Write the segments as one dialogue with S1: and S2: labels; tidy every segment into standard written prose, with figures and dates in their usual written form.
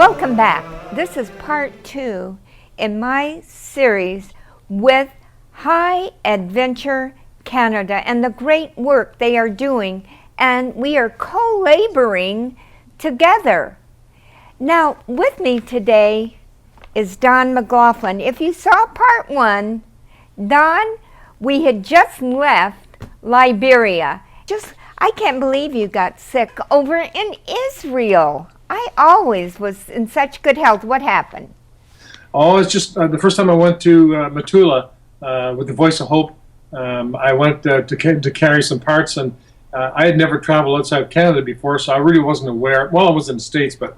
S1: Welcome back. This is part 2 in my series with High Adventure Canada and the great work they are doing, and we are co-laboring together. Now, with me today is Don McLaughlin. If you saw part 1, Don, we had just left Liberia. I can't believe you got sick over in Israel. I always was in such good health. What happened?
S2: Oh, it's just the first time I went to Matula with the Voice of Hope. I went to carry some parts, and I had never traveled outside Canada before, so I really wasn't aware. Well, I was in the States, but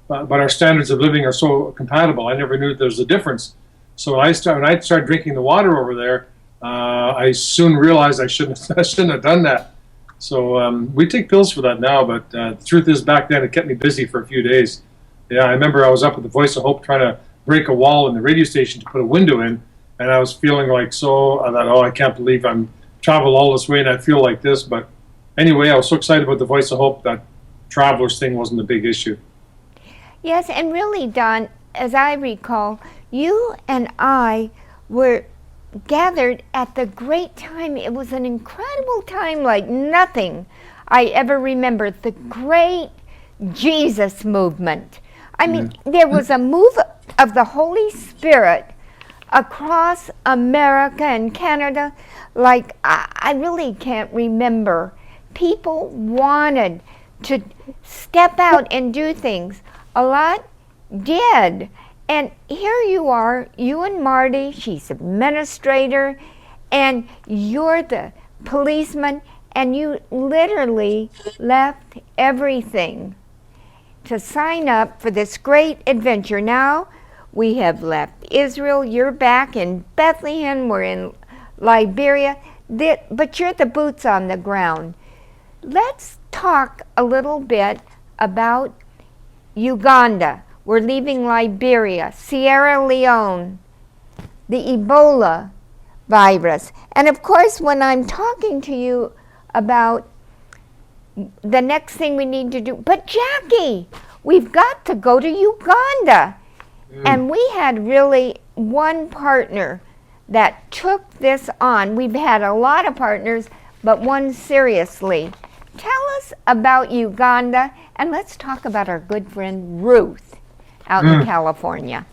S2: our standards of living are so compatible. I never knew there was a difference. So when I started drinking the water over there, I soon realized I shouldn't have done that. So we take pills for that now, but the truth is back then it kept me busy for a few days. Yeah, I remember I was up with the Voice of Hope trying to break a wall in the radio station to put a window in, and I was feeling like I thought, oh, I can't believe I'm traveled all this way and I feel like this. But anyway, I was so excited about the Voice of Hope that travelers thing wasn't a big issue.
S1: Yes, and really, Don, as I recall, you and I were gathered at the great time. It was an incredible time like nothing I ever remember. The great Jesus movement. I mean, there was a move of the Holy Spirit across America and Canada like I really can't remember. People wanted to step out and do things. A lot did. And here you are, you and Marty, she's administrator, and you're the policeman, and you literally left everything to sign up for this great adventure. Now we have left Israel, you're back in Bethlehem, we're in Liberia, but you're the boots on the ground. Let's talk a little bit about Uganda. We're leaving Liberia, Sierra Leone, the Ebola virus. And of course, when I'm talking to you about the next thing we need to do, but Jackie, we've got to go to Uganda. And we had really one partner that took this on. We've had a lot of partners, but one seriously. Tell us about Uganda, and let's talk about our good friend Ruth out in California.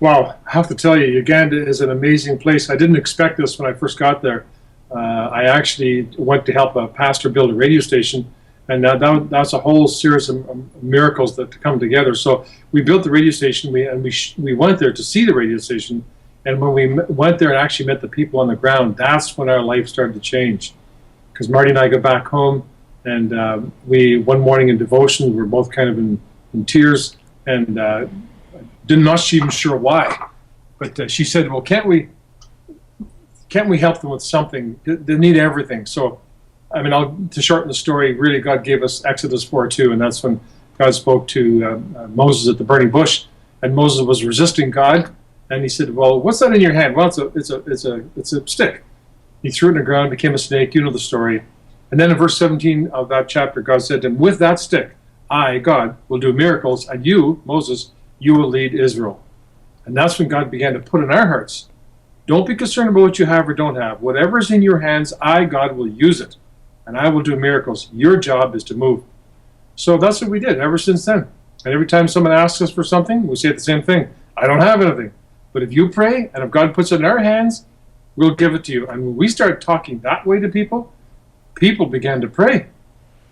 S2: Wow, I have to tell you, Uganda is an amazing place. I didn't expect this when I first got there. I actually went to help a pastor build a radio station, and that's a whole series of miracles that come together. So we built the radio station, we went there to see the radio station, and when we went there and actually met the people on the ground, that's when our life started to change. Because Marty and I got back home, and one morning in devotion, we were both kind of in tears, and not even sure why, but she said, "Well, can't we help them with something? They need everything." So, I mean, to shorten the story, really, God gave us Exodus 4:2, and that's when God spoke to Moses at the burning bush, and Moses was resisting God, and he said, "Well, what's that in your hand?" "Well, it's a stick." He threw it in the ground, became a snake. You know the story. And then in verse 17 of that chapter, God said to him, "With that stick, I, God, will do miracles, and you, Moses, you will lead Israel." And that's when God began to put in our hearts, don't be concerned about what you have or don't have. Whatever's in your hands, I, God, will use it, and I will do miracles. Your job is to move. So that's what we did ever since then. And every time someone asks us for something, we say the same thing. I don't have anything. But if you pray, and if God puts it in our hands, we'll give it to you. And when we started talking that way to people, people began to pray.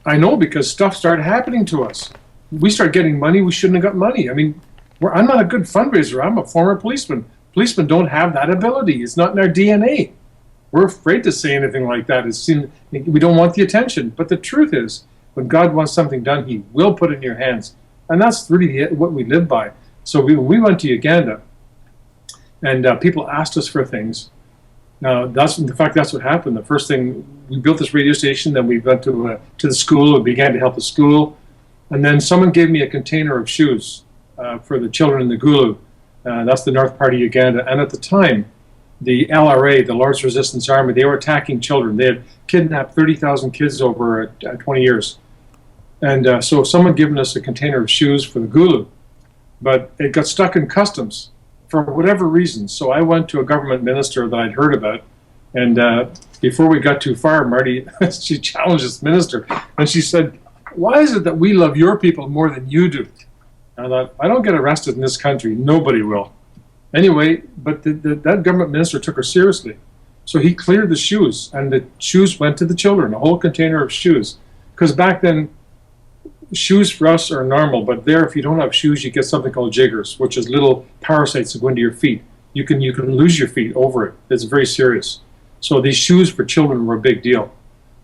S2: I know, because stuff started happening to us. We started getting money we shouldn't have got money. I mean, I'm not a good fundraiser. I'm a former policeman. Policemen don't have that ability. It's not in our DNA. We're afraid to say anything like that. We don't want the attention. But the truth is, when God wants something done, he will put it in your hands. And that's really what we live by. So we went to Uganda, and people asked us for things. Now, that's what happened. The first thing, we built this radio station, then we went to the school and began to help the school. And then someone gave me a container of shoes for the children in the Gulu. That's the north part of Uganda. And at the time, the LRA, the Lord's Resistance Army, they were attacking children. They had kidnapped 30,000 kids over 20 years. And so someone given us a container of shoes for the Gulu, but it got stuck in customs for whatever reason. So I went to a government minister that I'd heard about, and before we got too far, Marty, she challenged this minister, and she said, "Why is it that we love your people more than you do?" And I thought, I don't get arrested in this country. Nobody will. Anyway, but that government minister took her seriously. So he cleared the shoes, and the shoes went to the children, a whole container of shoes. Because back then, shoes for us are normal, but there, if you don't have shoes, you get something called jiggers, which is little parasites that go into your feet. You can lose your feet over it. It's very serious. So these shoes for children were a big deal.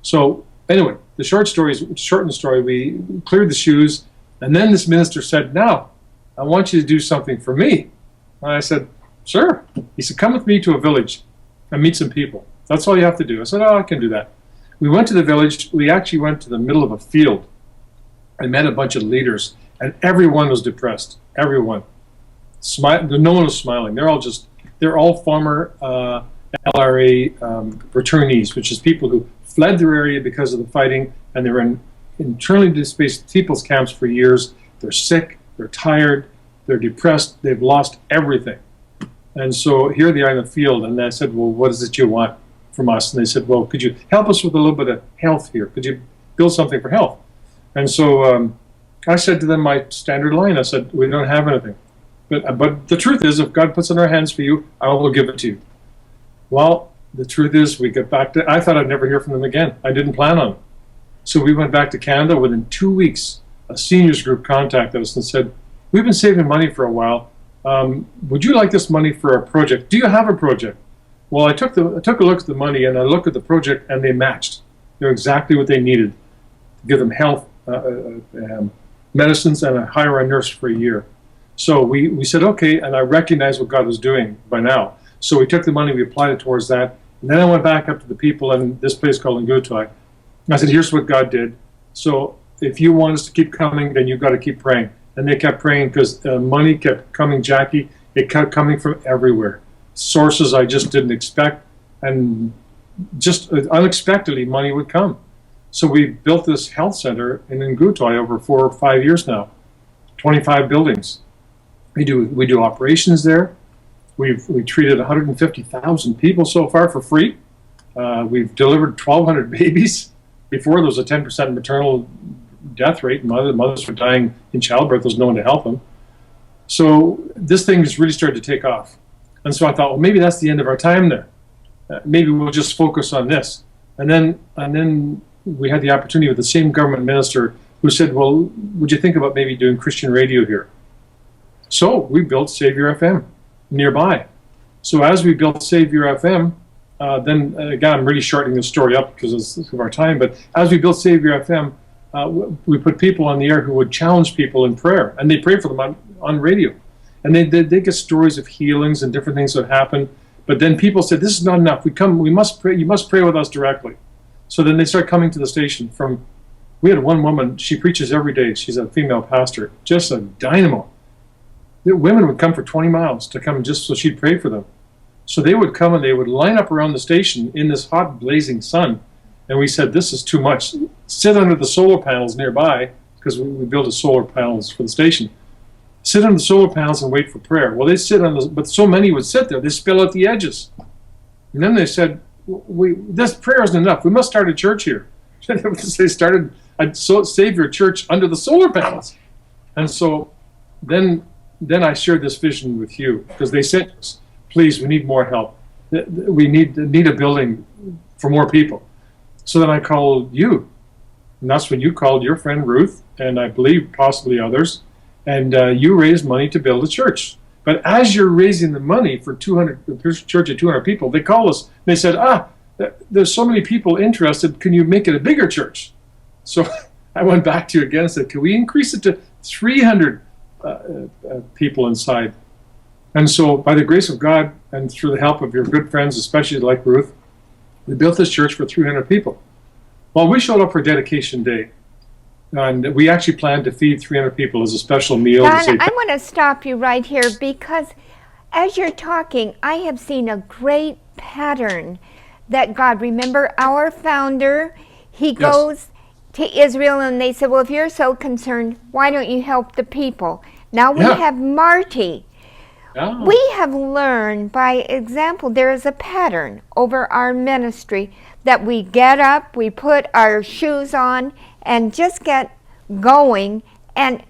S2: So anyway, the shortened story, we cleared the shoes, and then this minister said, "Now, I want you to do something for me." And I said, "Sure." He said, "Come with me to a village and meet some people. That's all you have to do." I said, "Oh, I can do that." We went to the village. We actually went to the middle of a field. I met a bunch of leaders, and everyone was depressed. Everyone. No one was smiling. They're all former LRA returnees, which is people who fled their area because of the fighting, and they were in internally displaced people's camps for years. They're sick, they're tired, they're depressed, they've lost everything. And so here they are in the field, and I said, "Well, what is it you want from us?" And they said, "Well, could you help us with a little bit of health here? Could you build something for health?" And so I said to them my standard line. I said, "We don't have anything. But the truth is, if God puts it in our hands for you, I will give it to you." Well, the truth is, we got back to, I thought I'd never hear from them again. I didn't plan on it. So we went back to Canada. Within 2 weeks, a seniors group contacted us and said, "We've been saving money for a while. Would you like this money for a project? Do you have a project?" Well, I took a look at the money, and I looked at the project, and they matched. They're exactly what they needed to give them health, medicines, and hire a nurse for a year. So we said, okay, and I recognized what God was doing by now. So we took the money, we applied it towards that, and then I went back up to the people in this place called Ngutai. I said, "Here's what God did. So if you want us to keep coming, then you've got to keep praying." And they kept praying because money kept coming, Jackie. It kept coming from everywhere. Sources I just didn't expect, and just unexpectedly money would come. So we built this health center in Ngutai over 4 or 5 years now, 25 buildings. We do operations there. We treated 150,000 people so far for free. We've delivered 1,200 babies. Before, there was a 10% maternal death rate. Mothers were dying in childbirth. There was no one to help them. So this thing has really started to take off. And so I thought, well, maybe that's the end of our time there. Maybe we'll just focus on this. And then we had the opportunity with the same government minister who said, "Well, would you think about maybe doing Christian radio here?" So we built Savior FM nearby. So as we built Savior FM, then again, I'm really shortening the story up because of our time, but as we built Savior FM, we put people on the air who would challenge people in prayer, and they pray for them on radio. And they get stories of healings and different things that happen. But then people said, "This is not enough. We must pray. You must pray with us directly." So then they start coming to the station. We had one woman. She preaches every day. She's a female pastor, just a dynamo. The women would come for 20 miles to come just so she'd pray for them. So they would come and they would line up around the station in this hot, blazing sun. And we said, "This is too much. Sit under the solar panels nearby," because we built a solar panels for the station. "Sit under the solar panels and wait for prayer." Well, they sit but so many would sit there, they spill out the edges. And then they said, "This prayer isn't enough. We must start a church here." They started a Savior church under the solar panels. And so then I shared this vision with you, because they said, "Please, we need more help. We need a building for more people." So then I called you, and that's when you called your friend Ruth, and I believe possibly others, and you raised money to build a church. But as you're raising the money for a church of 200 people, they called us. They said, "There's so many people interested. Can you make it a bigger church?" So I went back to you again and said, "Can we increase it to 300 people inside?" And so by the grace of God and through the help of your good friends, especially like Ruth, we built this church for 300 people. Well, we showed up for dedication day, and we actually planned to feed 300 people as a special meal.
S1: Don, I want to stop you right here, because as you're talking, I have seen a great pattern that God, remember our founder, he goes to Israel, and they said, well, if you're so concerned, why don't you help the people? Now we have Marty.
S2: Yeah.
S1: We have learned by example, there is a pattern over our ministry that we get up, we put our shoes on, and just get going, and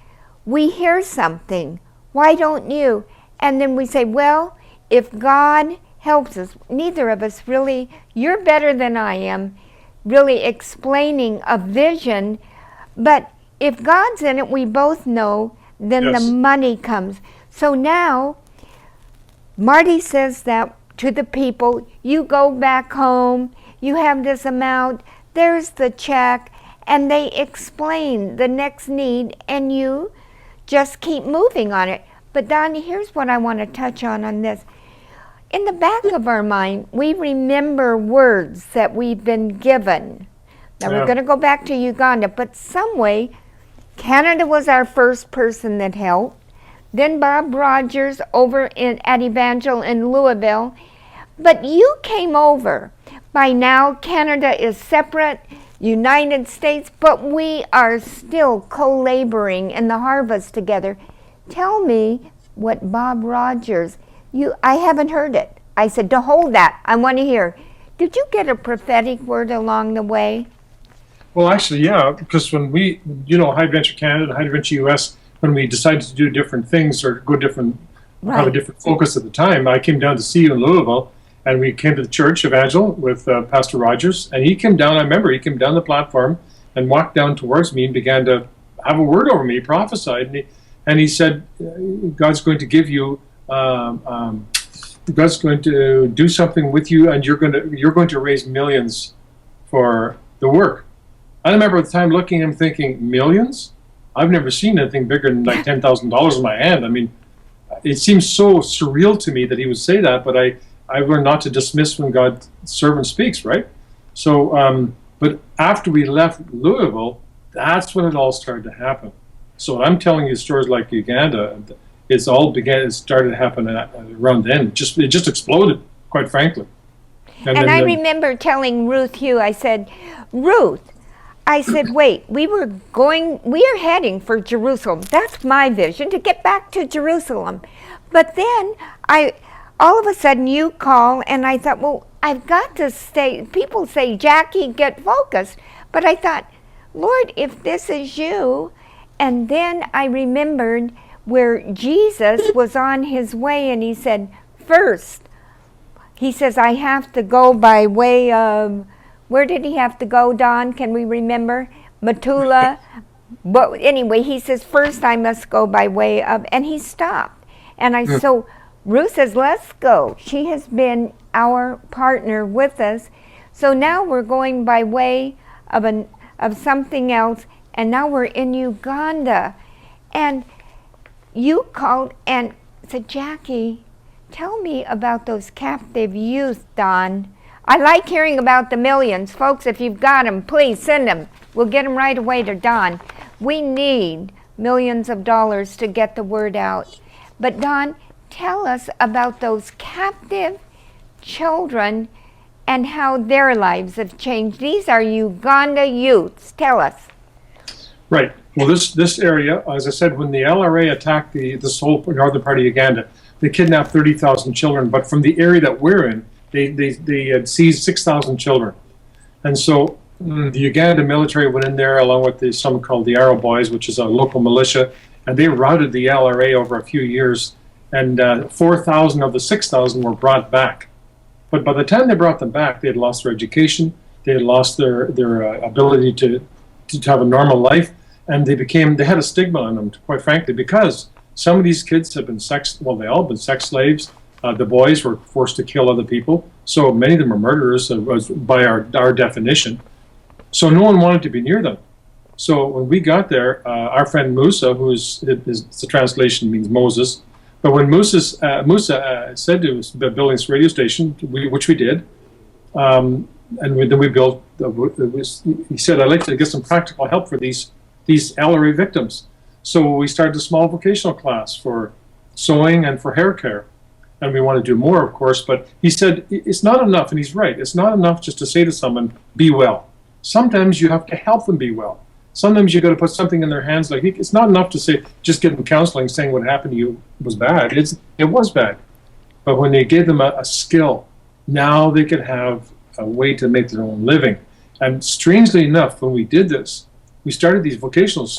S1: we hear something. Why don't you? And then we say, well, if God helps us, neither of us really, you're better than I am, really explaining a vision, but if God's in it, we both know, then the money comes. So now, Marty says that to the people, you go back home, you have this amount, there's the check, and they explain the next need, and you just keep moving on it. But Donnie, here's what I want to touch on this. In the back of our mind, we remember words that we've been given. Now we're going to go back to Uganda, but some way, Canada was our first person that helped. Then Bob Rogers over at Evangel in Louisville. But you came over. By now, Canada is separate, United States, but we are still co-laboring in the harvest together. Tell me what Bob Rogers, I haven't heard it. I said, to hold that, I want to hear. Did you get a prophetic word along the way?
S2: Well, actually, yeah, because when we, High Adventure Canada and High Adventure US, when we decided to do different things or go different, have a different focus at the time, I came down to see you in Louisville, and we came to the church, Evangel, with Pastor Rogers, and he came down, I remember, he came down the platform and walked down towards me and began to have a word over me. He prophesied, and he said, God's going to give you, God's going to do something with you, and you're going to raise millions for the work. I remember at the time looking at him thinking, millions? I've never seen anything bigger than like $10,000 in my hand. I mean, it seems so surreal to me that he would say that, but I learned not to dismiss when God's servant speaks, right? So, but after we left Louisville, that's when it all started to happen. So I'm telling you stories like Uganda, it started to happen around then. It just exploded, quite frankly. And
S1: I remember telling Ruth Hugh, I said, Ruth, wait, we are heading for Jerusalem. That's my vision, to get back to Jerusalem. But then all of a sudden you call, and I thought, well, I've got to stay. People say, Jackie, get focused. But I thought, Lord, if this is you. And then I remembered where Jesus was on his way, and he said, first, he says, I have to go by way of, where did he have to go, Don? Can we remember? Metula. But anyway, he says, first I must go by way of, and he stopped. And so Ruth says, let's go. She has been our partner with us. So now we're going by way of something else, and now we're in Uganda. And you called and said, Jackie, tell me about those captive youth, Don. I like hearing about the millions. Folks, if you've got them, please send them. We'll get them right away to Don. We need millions of dollars to get the word out. But Don, tell us about those captive children and how their lives have changed. These are Uganda youths. Tell us.
S2: Right. Well, this area, as I said, when the LRA attacked this whole northern part of Uganda, they kidnapped 30,000 children. But from the area that we're in, they had seized 6,000 children. And so the Uganda military went in there along with some called the Arrow Boys, which is a local militia, and they routed the LRA over a few years. And 4,000 of the 6,000 were brought back. But by the time they brought them back, they had lost their education, they had lost their ability to have a normal life, and they had a stigma on them, quite frankly, because some of these kids have been they all been sex slaves. The boys were forced to kill other people, so many of them are murderers by our definition. So no one wanted to be near them. So when we got there, our friend Musa, the translation means Moses, but when Musa said to us about building this radio station, which we did, and then we built, he said, I'd like to get some practical help for these LRA victims. So we started a small vocational class for sewing and for hair care. And we want to do more, of course, but he said, it's not enough, and he's right, it's not enough just to say to someone, be well. Sometimes you have to help them be well. Sometimes you got to put something in their hands. Like, it's not enough to say, just give them counseling saying what happened to you was bad. It was bad. But when they gave them a skill, now they could have a way to make their own living. And strangely enough, when we did this, we started these vocational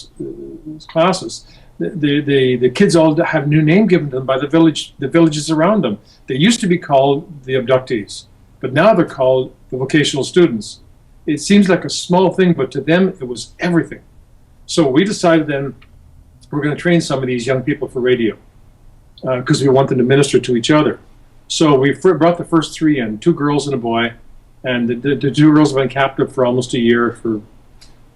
S2: classes. The kids all have a new name given to them by the villages around them. They used to be called the abductees, but now they're called the vocational students. It seems like a small thing, but to them it was everything. So we decided then we're going to train some of these young people for radio because we want them to minister to each other. So we brought the first three in, 2 girls and a boy, and the 2 girls have been captive for almost a year.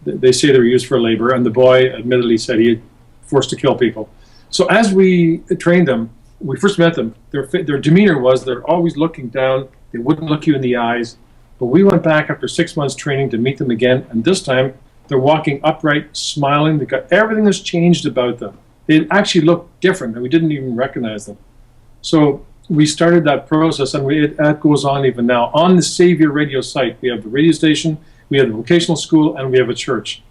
S2: They say they were used for labor, and the boy admittedly said he had forced to kill people. So as we trained them, we first met them, their demeanor was they're always looking down, they wouldn't look you in the eyes. But we went back after 6 months training to meet them again, and this time they're walking upright, smiling. They got everything has changed about them. They actually look different, and we didn't even recognize them. So we started that process, and that goes on even now. On the Savior Radio site, we have the radio station, we have the vocational school, and we have a church.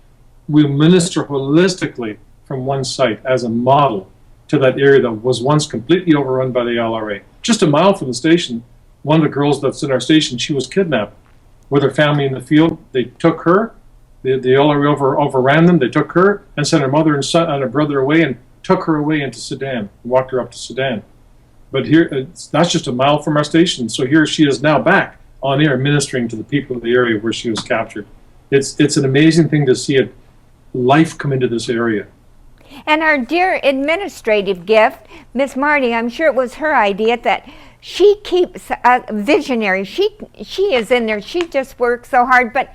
S2: We minister holistically from one site as a model to that area that was once completely overrun by the LRA. Just a mile from the station, one of the girls that's in our station, she was kidnapped with her family in the field. They took her. The LRA overran them. They took her and sent her mother and son and her brother away and took her away into Sudan, walked her up to Sudan. But here, that's just a mile from our station. So here she is now back on air ministering to the people of the area where she was captured. It's an amazing thing to see life come into this area.
S1: And our dear administrative gift, Miss Marty, I'm sure it was her idea that she keeps a visionary. She is in there. She just works so hard. But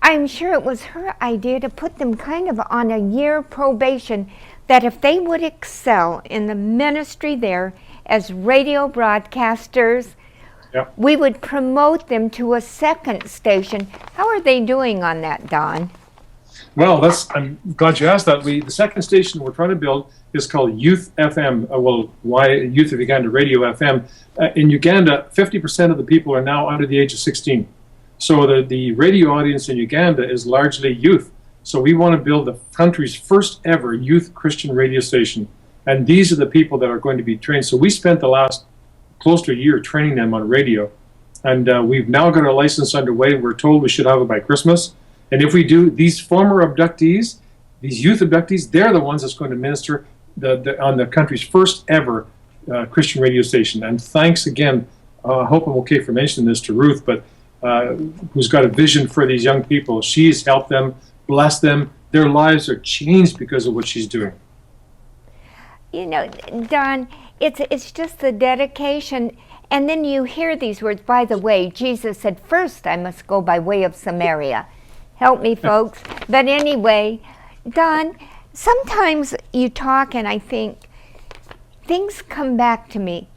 S1: I'm sure it was her idea to put them kind of on a year probation, that if they would excel in the ministry there as radio broadcasters,
S2: yep,
S1: we would promote them to a second station. How are they doing on that, Don?
S2: Well, I'm glad you asked that. The second station we're trying to build is called Youth FM. Youth of Uganda Radio FM. In Uganda, 50% of the people are now under the age of 16. So the radio audience in Uganda is largely youth. So we want to build the country's first ever youth Christian radio station. And these are the people that are going to be trained. So we spent the last close to a year training them on radio. And we've now got our license underway. We're told we should have it by Christmas. And if we do, these former abductees, these youth abductees, they're the ones that's going to minister on the country's first ever Christian radio station. And thanks again, I hope I'm okay for mentioning this to Ruth, but who's got a vision for these young people. She's helped them, blessed them. Their lives are changed because of what she's doing.
S1: You know, Don, it's just the dedication. And then you hear these words, by the way, Jesus said, first I must go by way of Samaria. Help me, folks. But anyway, Don, sometimes you talk and I think things come back to me.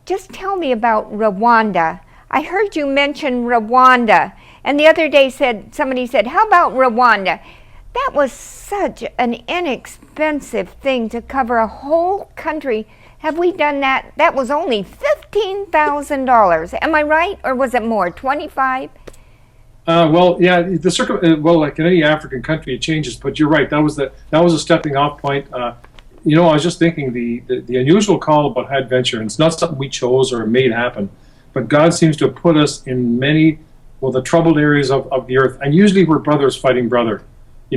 S1: Just tell me about Rwanda. I heard you mention Rwanda. And the other day somebody said, how about Rwanda? That was such an inexpensive thing to cover a whole country. Have we done that? That was only $15,000. Am I right? Or was it more, 25?
S2: Well, yeah, like in any African country, it changes. But you're right. That was a stepping off point. I was just thinking the unusual call about adventure, and it's not something we chose or made happen, but God seems to have put us in many, the troubled areas of the earth, and usually we're brothers fighting brother.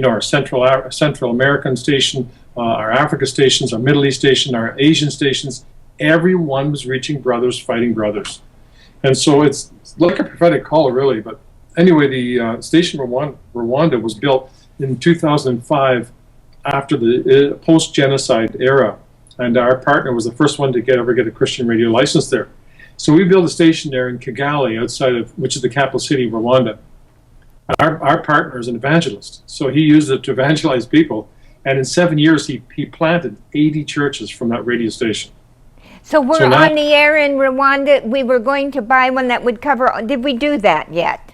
S2: Our Central American station, our Africa stations, our Middle East station, our Asian stations, everyone was reaching brothers fighting brothers. And so it's like a prophetic call, really. But anyway, the station Rwanda was built in 2005 after the post-genocide era. And our partner was the first one to ever get a Christian radio license there. So we built a station there in Kigali, which is the capital city of Rwanda. Our partner is an evangelist, so he used it to evangelize people. And in 7 years, he planted 80 churches from that radio station.
S1: So we're now on the air in Rwanda. We were going to buy one that would cover. Did we do that yet?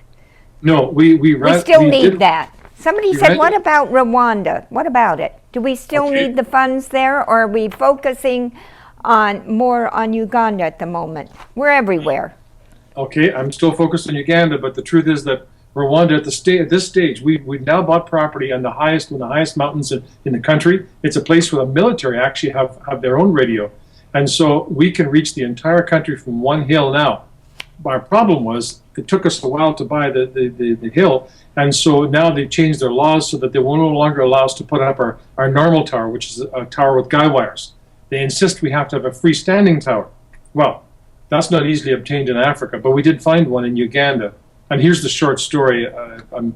S2: No, we
S1: still need that. Somebody said, what about Rwanda? What about it? Do we still need the funds there, or are we focusing more on Uganda at the moment? We're everywhere.
S2: Okay, I'm still focused on Uganda, but the truth is that Rwanda at this stage, we now bought property on one of the highest mountains in the country. It's a place where the military actually have their own radio, and so we can reach the entire country from one hill now. Our problem was it took us a while to buy the hill, and so now they've changed their laws so that they will no longer allow us to put up our normal tower, which is a tower with guy wires. They insist we have to have a freestanding tower. Well, that's not easily obtained in Africa, but we did find one in Uganda. And here's the short story. I'm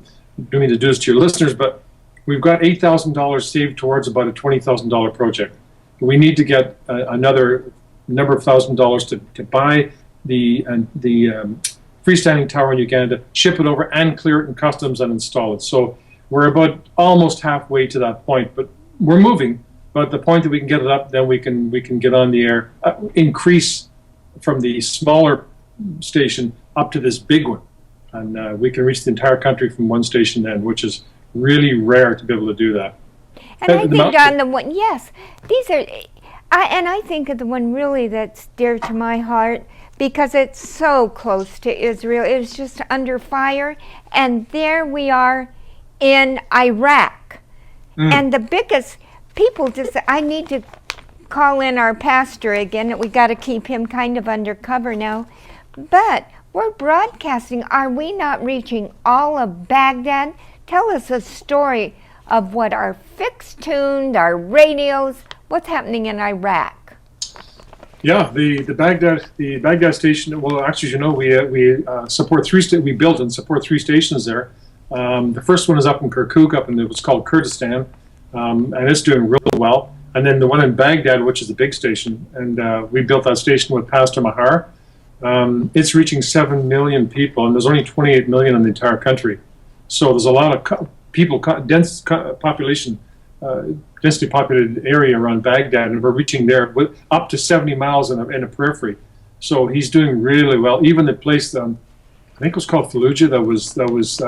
S2: doing to do this to your listeners, but we've got $8,000 saved towards about a $20,000 project. We need to get another number of $1,000s to buy the freestanding tower in Uganda, ship it over and clear it in customs and install it. So we're about almost halfway to that point, but we're moving. But the point that we can get it up, then we can get on the air, increase from the smaller station up to this big one. And we can reach the entire country from one station then, which is really rare to be able to do that.
S1: And I think on the one, yes, these are, I think of the one really that's dear to my heart because it's so close to Israel. It's just under fire. And there we are in Iraq. And the biggest, people just, I need to call in our pastor again. We got to keep him kind of undercover now. But we're broadcasting. Are we not reaching all of Baghdad? Tell us a story of what our fixed tuned, our radios, what's happening in Iraq.
S2: Yeah, the Baghdad station. Well, actually, you know, we support we built and support 3 stations there. The first one is up in Kirkuk, up in what's called Kurdistan, and it's doing really well. And then the one in Baghdad, which is the big station, and we built that station with Pastor Mahar. It's reaching 7 million people, and there's only 28 million in the entire country. So there's a lot of people, dense population, densely populated area around Baghdad, and we're reaching there with up to 70 miles in a periphery. So he's doing really well. Even the place, I think it was called Fallujah, that was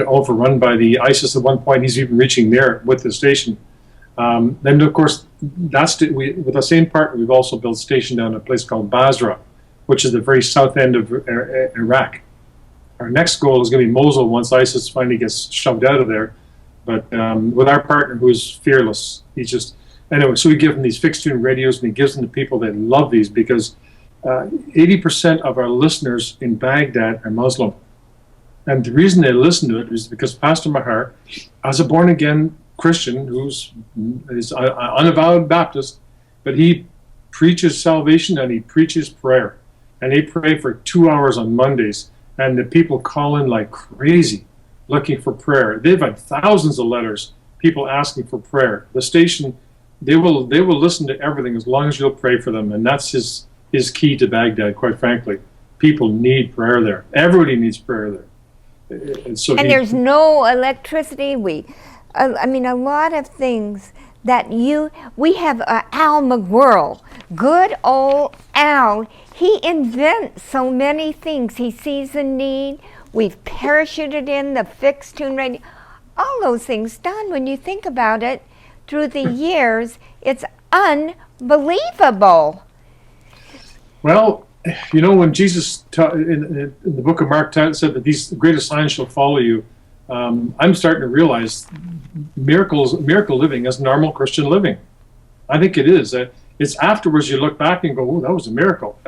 S2: overrun by the ISIS at one point. He's even reaching there with the station. Then, of course, with the same partner, we've also built a station down in a place called Basra, which is the very south end of Iraq. Our next goal is going to be Mosul once ISIS finally gets shoved out of there. But with our partner, who's fearless, he's just, anyway, so we give him these fixed tune radios, and he gives them to people that love these because 80% of our listeners in Baghdad are Muslim. And the reason they listen to it is because Pastor Mahar, as a born-again Christian who's is an unavowed Baptist, but he preaches salvation and he preaches prayer. And they pray for 2 hours on Mondays, and the people call in like crazy looking for prayer. They've had thousands of letters, people asking for prayer. The station, they will listen to everything as long as you'll pray for them, and that's his key to Baghdad, quite frankly. People need prayer there. Everybody needs prayer there. And
S1: there's no electricity. I mean, a lot of things that we have Al McGuirl, good old Al. He invents so many things. He sees a need. We've parachuted in the fixed tune radio. All those things done, when you think about it, through the years, it's unbelievable.
S2: Well, you know, when Jesus in the book of Mark said that these greatest signs shall follow you, I'm starting to realize miracle living is normal Christian living. I think it is. It's afterwards you look back and go, "Oh, that was a miracle,"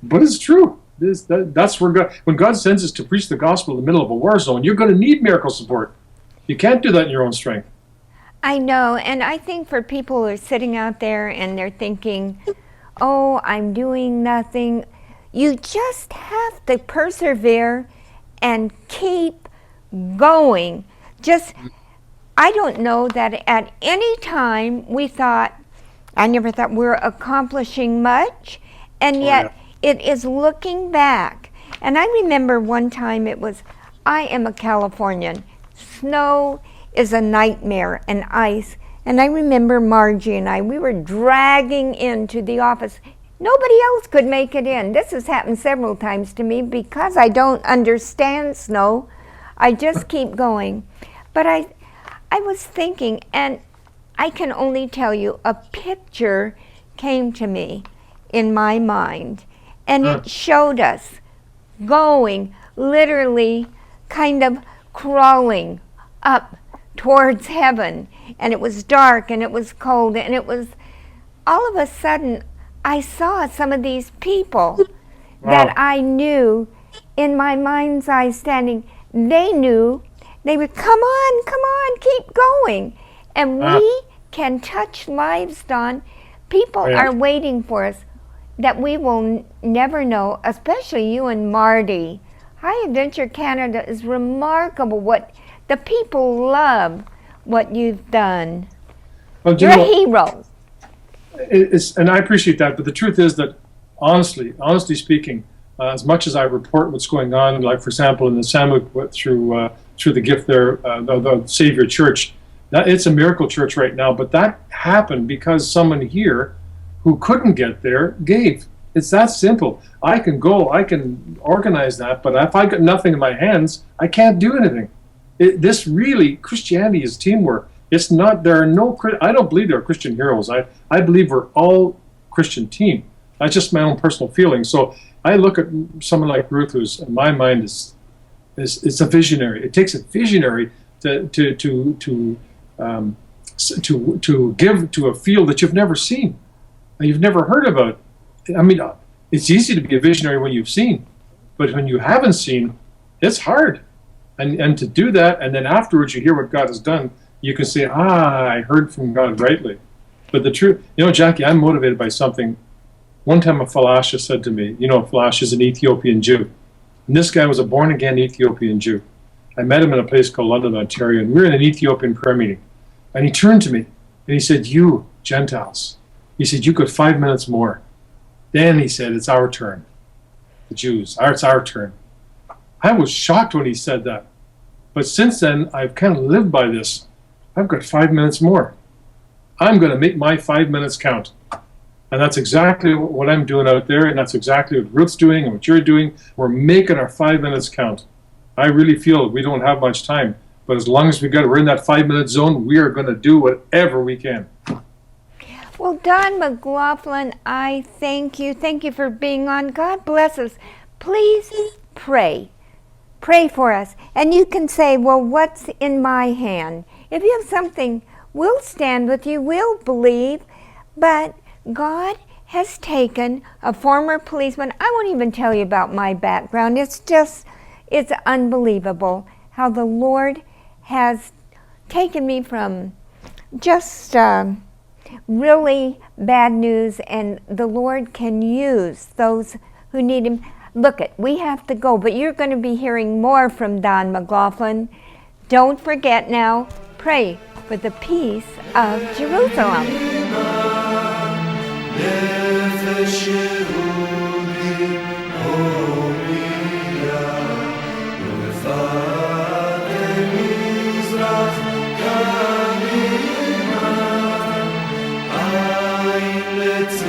S2: but it's true. That's where when God sends us to preach the gospel in the middle of a war zone, you're going to need miracle support. You can't do that in your own strength.
S1: I know, and I think for people who are sitting out there and they're thinking, "Oh, I'm doing nothing," you just have to persevere and keep going. I don't know that at any time I never thought we're accomplishing much, and yet it is looking back. And I remember one time I am a Californian. Snow is a nightmare and ice. And I remember Margie and we were dragging into the office. Nobody else could make it in. This has happened several times to me because I don't understand snow. I just keep going. But I was thinking, and I can only tell you, a picture came to me in my mind, and it showed us going literally kind of crawling up towards heaven. And it was dark and it was cold, and it was all of a sudden I saw some of these people that I knew in my mind's eye standing. They knew. They would, come on, keep going. And we can touch lives, Don. People are waiting for us that we will never know, especially you and Marty. High Adventure Canada is remarkable. What the people love what you've done.
S2: Well,
S1: You're a hero.
S2: And I appreciate that, but the truth is that honestly speaking, as much as I report what's going on, like for example in the Sandwich through the gift there, the Savior Church, that it's a miracle church right now, but that happened because someone here who couldn't get there gave. It's that simple. I can go, I can organize that, but if I got nothing in my hands, I can't do anything. This really, Christianity is teamwork. It's not, there are no, I don't believe there are Christian heroes. I believe we're all Christian team. That's just my own personal feeling. So I look at someone like Ruth, who's in my mind is a visionary. It takes a visionary to give to a field that you've never seen, and you've never heard about. I mean, it's easy to be a visionary when you've seen, but when you haven't seen, it's hard. And to do that, and then afterwards you hear what God has done, you can say, I heard from God rightly. But the truth, Jackie, I'm motivated by something. One time a Falasha said to me, a Falasha is an Ethiopian Jew. And this guy was a born-again Ethiopian Jew. I met him in a place called London, Ontario, and we were in an Ethiopian prayer meeting. And he turned to me, and he said, you, Gentiles, he said, you got 5 minutes more. Then he said, it's our turn. The Jews, it's our turn. I was shocked when he said that. But since then, I've kind of lived by this. I've got 5 minutes more. I'm going to make my 5 minutes count. And that's exactly what I'm doing out there, and that's exactly what Ruth's doing and what you're doing. We're making our 5 minutes count. I really feel we don't have much time, but as long as we're in that 5 minute zone, we are going to do whatever we can.
S1: Well, Don McLaughlin, I thank you. Thank you for being on. God bless us. Please pray. Pray for us. And you can say, well, what's in my hand? If you have something, we'll stand with you. We'll believe. But God has taken a former policeman. I won't even tell you about my background. It's unbelievable how the Lord has taken me from just really bad news, and the Lord can use those who need Him. Look, we have to go, but you're going to be hearing more from Don McLaughlin. Don't forget now, pray for the peace of Jerusalem.
S3: Let's